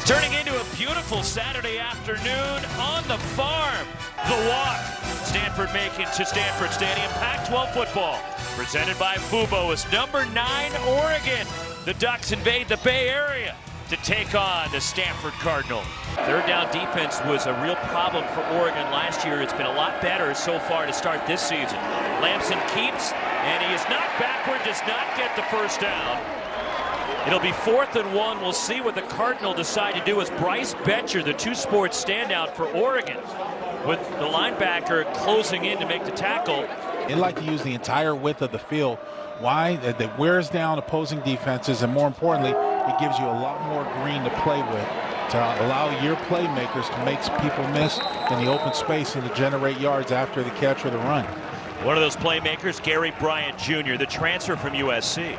Turning into a beautiful Saturday afternoon on the farm. The Walk. Stanford making to Stanford Stadium. Pac-12 football. Presented by Fubo as number 9 Oregon. The Ducks invade the Bay Area to take on the Stanford Cardinal. Third down defense was a real problem for Oregon last year. It's been a lot better so far to start this season. Lamson keeps, and he is knocked backward, does not get the first down. It'll be 4th and 1. We'll see what the Cardinal decide to do as Bryce Betcher, the two-sports standout for Oregon, with the linebacker closing in to make the tackle. They like to use the entire width of the field. Why? That wears down opposing defenses, and more importantly, it gives you a lot more green to play with to allow your playmakers to make people miss in the open space and to generate yards after the catch or the run. One of those playmakers, Gary Bryant Jr., the transfer from USC.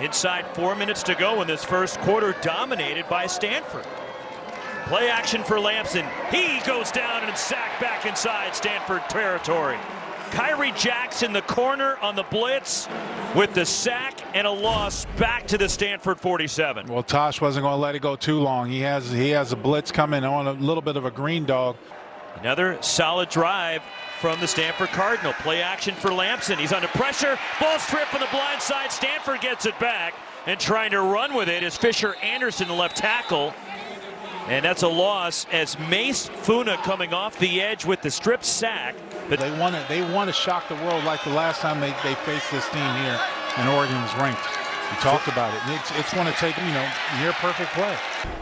Inside 4 minutes to go in this first quarter, dominated by Stanford. Play action for Lamson. He goes down and sacked back inside Stanford territory. Kyrie Jackson, the corner on the blitz, with the sack and a loss back to the Stanford 47. Well, Tosh wasn't going to let it go too long. He has a blitz coming on, a little bit of a green dog. Another solid drive from the Stanford Cardinal. Play action for Lamson. He's under pressure. Ball stripped from the blind side. Stanford gets it back, and trying to run with it is Fisher Anderson, the left tackle. And that's a loss as Mace Funa coming off the edge with the strip sack. But they want to shock the world like the last time they faced this team here, and Oregon was ranked. We talked about it. It's going to take, near perfect play.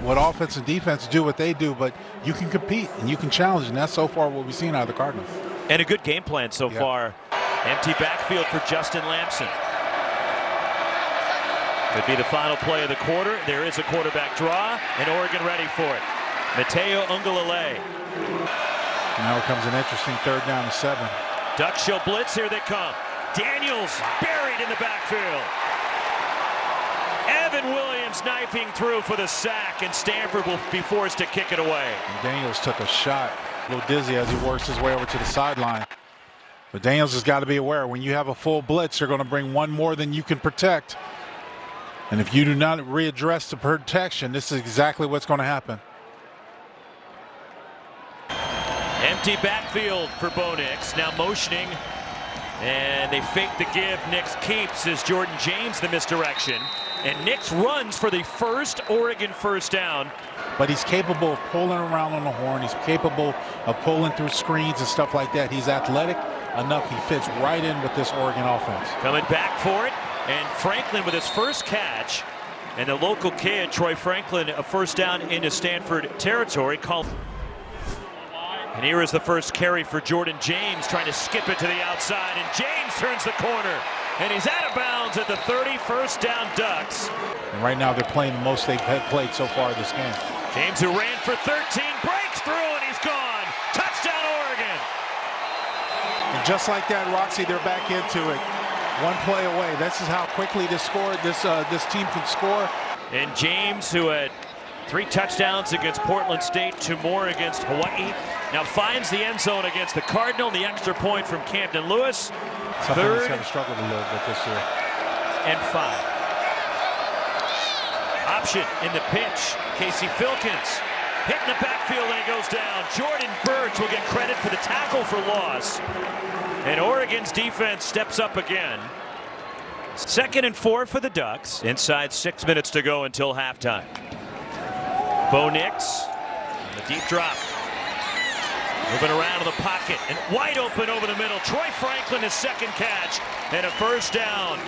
What offense and defense do what they do, but you can compete and you can challenge, and that's so far what we've seen out of the Cardinals. And a good game plan so far. Empty backfield for Justin Lamson. Could be the final play of the quarter. There is a quarterback draw, and Oregon ready for it. Mateo Ungalale. Now comes an interesting 3rd down and 7. Ducks show blitz. Here they come. Daniels buried in the backfield. Evan Williams knifing through for the sack, and Stanford will be forced to kick it away. And Daniels took a shot. A little dizzy as he works his way over to the sideline. But Daniels has got to be aware, when you have a full blitz, they're going to bring one more than you can protect. And if you do not readdress the protection, this is exactly what's going to happen. Empty backfield for Bo Nix. Now motioning, and they fake the give. Nix keeps as Jordan James the misdirection. And Nix runs for the first Oregon first down. But he's capable of pulling around on the horn. He's capable of pulling through screens and stuff like that. He's athletic enough. He fits right in with this Oregon offense. Coming back for it, and Franklin with his first catch. And the local kid, Troy Franklin, a first down into Stanford territory. And here is the first carry for Jordan James, trying to skip it to the outside. And James turns the corner. And he's out of bounds at the 30, first down Ducks. And right now they're playing the most they've played so far this game. James, who ran for 13, breaks through, and he's gone. Touchdown, Oregon. And just like that, Roxy, they're back into it. One play away. This is how quickly this team can score. And James, who had 3 touchdowns against Portland State, 2 more against Hawaii, now finds the end zone against the Cardinal. The extra point from Camden Lewis. Something Third that's going to struggle a little bit this year. And 5. Option in the pitch. Casey Filkins hitting the backfield, and he goes down. Jordan Birch will get credit for the tackle for loss. And Oregon's defense steps up again. 2nd and 4 for the Ducks. Inside 6 minutes to go until halftime. Bo Nix, the deep drop. Moving around in the pocket and wide open over the middle. Troy Franklin, his second catch, and a first down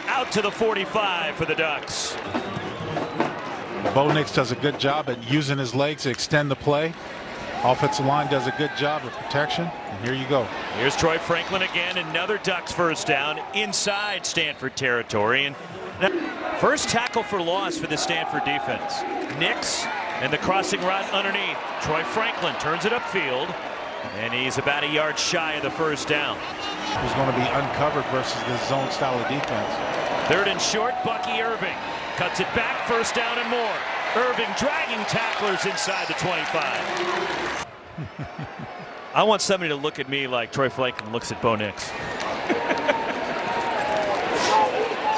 out to the 45 for the Ducks. Bo Nix does a good job at using his legs to extend the play. Offensive line does a good job of protection. And here you go. Here's Troy Franklin again, another Ducks first down inside Stanford territory. And first tackle for loss for the Stanford defense. Nix and the crossing route underneath. Troy Franklin turns it upfield, and he's about a yard shy of the first down. Who's going to be uncovered versus this zone style of defense. 3rd and short, Bucky Irving cuts it back, first down and more. Irving dragging tacklers inside the 25. I want somebody to look at me like Troy Franklin looks at Bo Nix.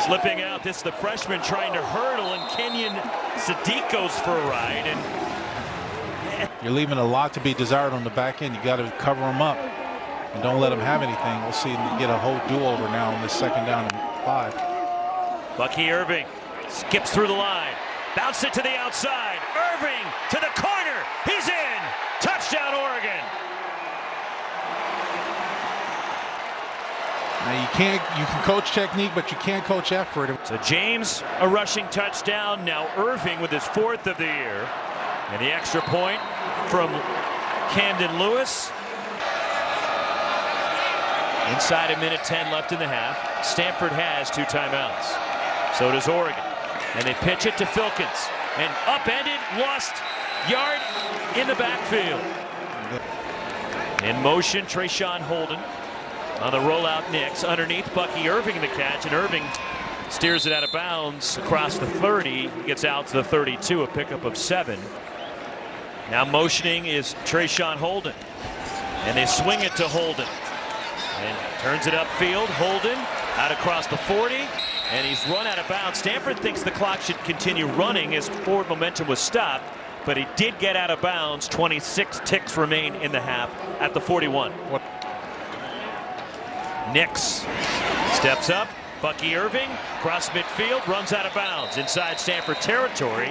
Slipping out, this is the freshman trying to hurdle, and Kenyon Sadiq goes for a ride. And you're leaving a lot to be desired on the back end. You got to cover them up and don't let them have anything. We'll see them get a whole do-over now on this 2nd down and 5. Bucky Irving skips through the line, bounce it to the outside. Irving to the corner. He's in. Touchdown, Oregon. Now you can coach technique, but you can't coach effort. So James, a rushing touchdown. Now Irving with his 4th of the year. And the extra point from Camden Lewis. Inside 1:10 left in the half. Stanford has 2 timeouts. So does Oregon. And they pitch it to Filkins. And upended, lost yard in the backfield. In motion, Trayshawn Holden. On the rollout, Nix underneath Bucky Irving the catch, and Irving steers it out of bounds across the 30. Gets out to the 32, a pickup of 7. Now motioning is Trayshawn Holden, and they swing it to Holden, and turns it upfield. Holden out across the 40, and he's run out of bounds. Stanford thinks the clock should continue running as forward momentum was stopped, but he did get out of bounds. 26 ticks remain in the half at the 41. Nix steps up. Bucky Irving across midfield, runs out of bounds inside Stanford territory.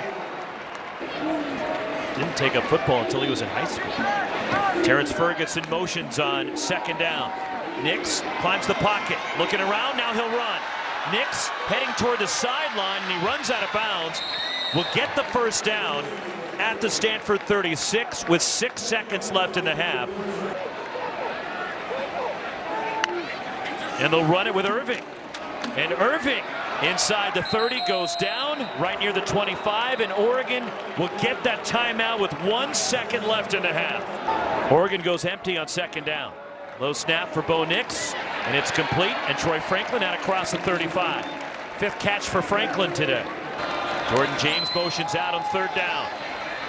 Didn't take up football until he was in high school. Terrence Ferguson motions on 2nd down. Nix climbs the pocket, looking around. Now he'll run. Nix heading toward the sideline, and he runs out of bounds. Will get the 1st down at the Stanford 36 with 6 seconds left in the half. And they'll run it with Irving. And Irving inside the 30 goes down right near the 25, and Oregon will get that timeout with 1 second left in the half. Oregon goes empty on 2nd down. Low snap for Bo Nix, and it's complete, and Troy Franklin out across the 35. 5th catch for Franklin today. Jordan James motions out on 3rd down.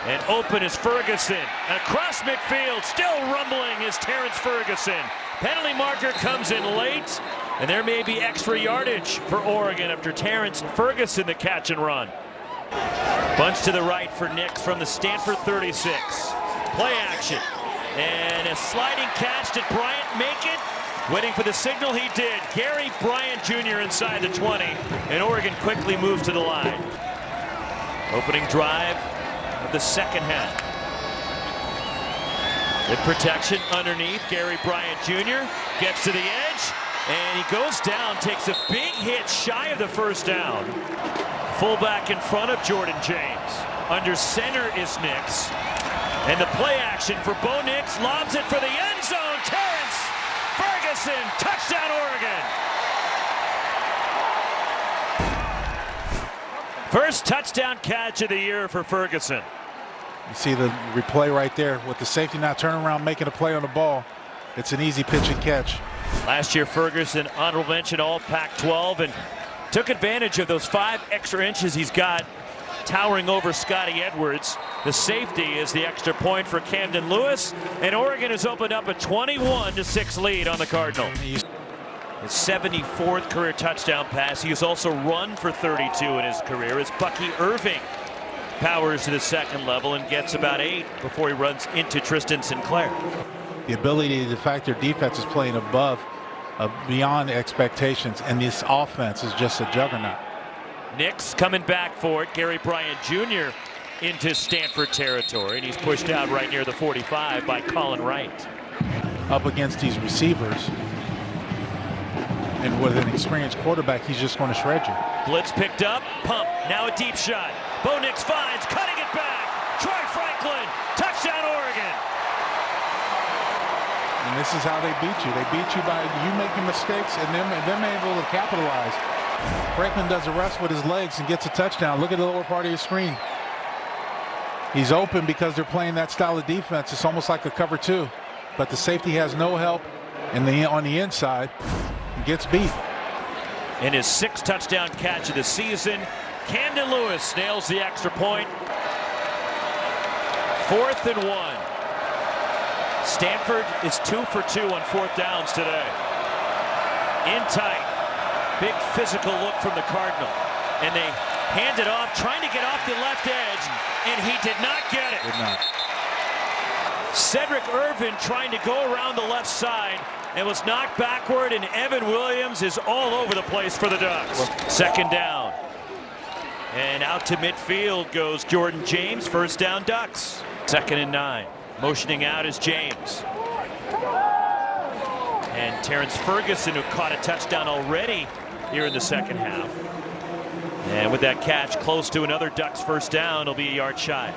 And open is Ferguson. And across midfield, still rumbling, is Terrence Ferguson. Penalty marker comes in late, and there may be extra yardage for Oregon after Terrence Ferguson the catch and run. Bunch to the right for Nix from the Stanford 36. Play action. And a sliding catch. Did Bryant make it? Waiting for the signal, he did. Gary Bryant Jr. inside the 20, and Oregon quickly moves to the line. Opening drive of the 2nd half. Good protection underneath. Gary Bryant Jr. gets to the edge, and he goes down, takes a big hit shy of the 1st down. Fullback in front of Jordan James. Under center is Nix. And the play action for Bo Nix, lobs it for the end zone. Terrence Ferguson, touchdown Oregon. First touchdown catch of the year for Ferguson. You see the replay right there with the safety not turning around, making a play on the ball. It's an easy pitch and catch. Last year, Ferguson, honorable mention all Pac-12, and took advantage of those 5 extra inches he's got, towering over Scotty Edwards. The safety is the extra point for Camden Lewis, and Oregon has opened up a 21-6 lead on the Cardinal. His 74th career touchdown pass. He has also run for 32 in his career as Bucky Irving powers to the 2nd level and gets about 8 before he runs into Tristan Sinclair. The ability, the fact their defense is playing beyond expectations, and this offense is just a juggernaut. Nix coming back for it. Gary Bryant Jr. into Stanford territory, and he's pushed out right near the 45 by Colin Wright. Up against these receivers, and with an experienced quarterback, he's just going to shred you. Blitz picked up, pump, now a deep shot. Bo Nix finds, cutting it back. Troy Franklin, touchdown Oregon. And this is how they beat you. They beat you by you making mistakes and them able to capitalize. Franklin does a rest with his legs and gets a touchdown. Look at the lower part of your screen. He's open because they're playing that style of defense. It's almost like a cover 2, but the safety has no help on the inside. He gets beat. In his 6th touchdown catch of the season, Camden Lewis nails the extra point. 4th and 1. Stanford is 2 for 2 on 4th downs today. In tight. Big physical look from the Cardinal. And they hand it off, trying to get off the left edge, and he did not get it. Did not. Cedric Irvin trying to go around the left side and was knocked backward, and Evan Williams is all over the place for the Ducks. Second down. And out to midfield goes Jordan James. First down, Ducks. 2nd and 9. Motioning out is James. And Terrence Ferguson, who caught a touchdown already here in the second half. And with that catch close to another Ducks first down, it'll be a yard shy.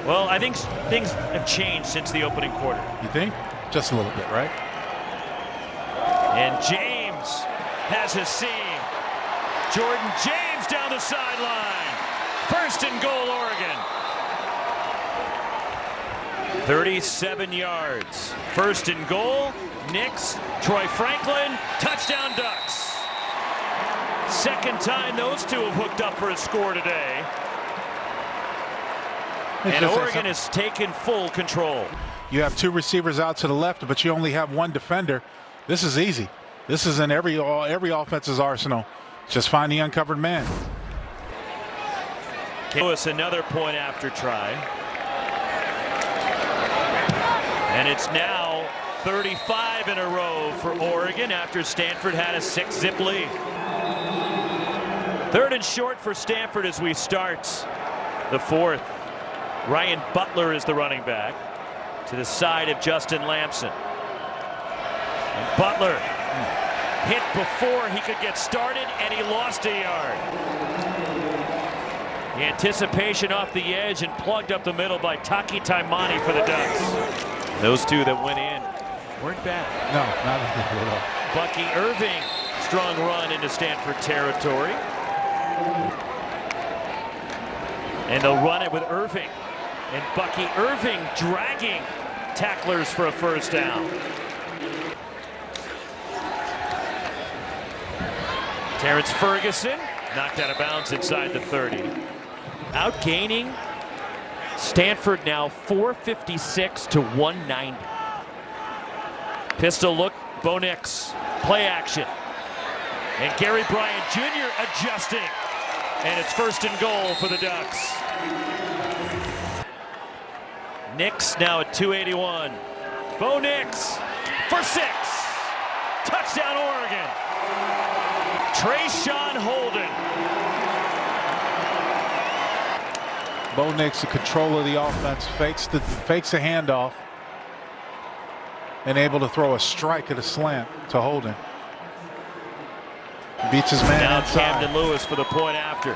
Well, I think things have changed since the opening quarter. You think? Just a little bit, right? And James has his seam. Jordan James down the sideline. 1st and goal, Oregon. 37 yards. 1st and goal. Nix, Troy Franklin, touchdown Ducks. Second time those two have hooked up for a score today. And Oregon has taken full control. You have 2 receivers out to the left, but you only have 1 defender. This is easy. This is in every offense's arsenal. Just find the uncovered man. Lewis, another point after try. And it's now 35 in a row for Oregon after Stanford had a 6-zip lead. 3rd and short for Stanford as we start the 4th. Ryan Butler is the running back to the side of Justin Lamson. And Butler hit before he could get started, and he lost a yard. The anticipation off the edge and plugged up the middle by Taki Taimani for the Ducks. Those two that went in weren't bad. No, not at all. Bucky Irving, strong run into Stanford territory. And they'll run it with Irving. And Bucky Irving dragging tacklers for a first down. Terrence Ferguson knocked out of bounds inside the 30. Outgaining Stanford now 456 to 190. Pistol look, Bo Nix, play action. And Gary Bryant Jr. adjusting. And it's 1st and goal for the Ducks. Nix now at 281. Bo Nix for 6. Touchdown Oregon. Trayshawn Holden. Bo Nix, the control of the offense, fakes the handoff, and able to throw a strike at a slant to Holden. Beats his man now inside. Camden Lewis for the point after.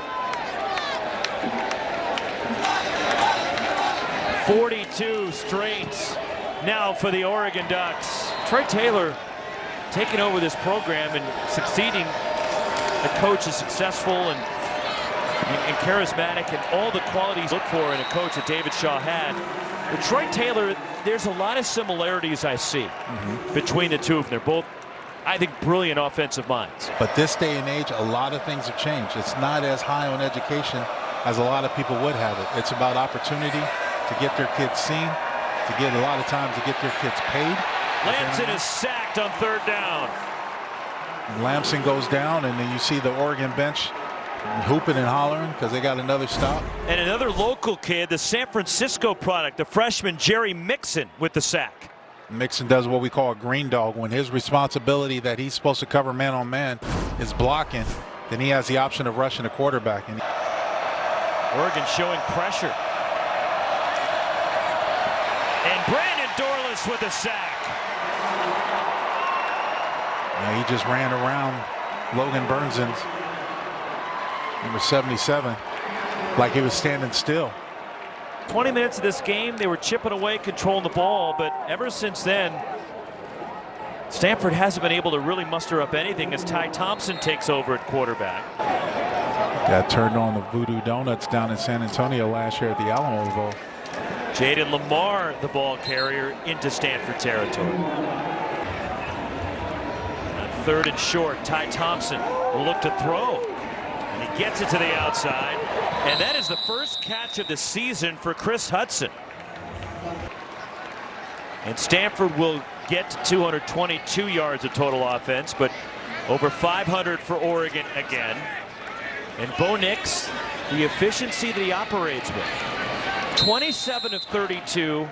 42 straight now for the Oregon Ducks. Troy Taylor taking over this program and succeeding. The coach is successful and charismatic, and all the qualities look for in a coach that David Shaw had. But Troy Taylor, there's a lot of similarities I see between the two of them. They're both, I think, brilliant offensive minds. But this day and age, a lot of things have changed. It's not as high on education as a lot of people would have it. It's about opportunity to get their kids seen, to get a lot of times to get their kids paid. Lamson is sacked on 3rd down. Lamson goes down, and then you see the Oregon bench hooping and hollering because they got another stop. And another local kid, the San Francisco product, the freshman Jerry Mixon with the sack. Mixon does what we call a green dog. When his responsibility that he's supposed to cover man on man is blocking, then he has the option of rushing the quarterback. And Oregon showing pressure. And Brandon Dorlus with the sack. he just ran around Logan Burnson's number 77 like he was standing still. 20 minutes of this game, they were chipping away, controlling the ball, but ever since then, Stanford hasn't been able to really muster up anything as Ty Thompson takes over at quarterback. Got turned on the Voodoo Donuts down in San Antonio last year at the Alamo Bowl. Jaden Lamar, the ball carrier, into Stanford territory. On 3rd and short, Ty Thompson will look to throw. And he gets it to the outside. And that is the first catch of the season for Chris Hudson. And Stanford will get to 222 yards of total offense, but over 500 for Oregon again. And Bo Nix, the efficiency that he operates with. 27 of 32,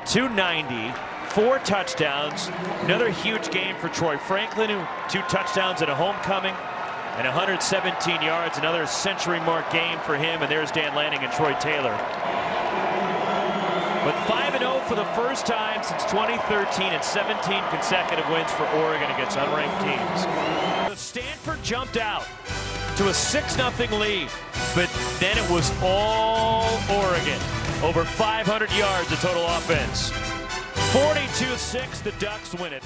290, 4 touchdowns. Another huge game for Troy Franklin, who 2 touchdowns and a homecoming, and 117 yards. Another century mark game for him. And there's Dan Lanning and Troy Taylor. But 5-0 for the first time since 2013, and 17 consecutive wins for Oregon against unranked teams. Stanford jumped out to a 6-0 lead, but then it was all Oregon. Over 500 yards of total offense. 42-6, the Ducks win it.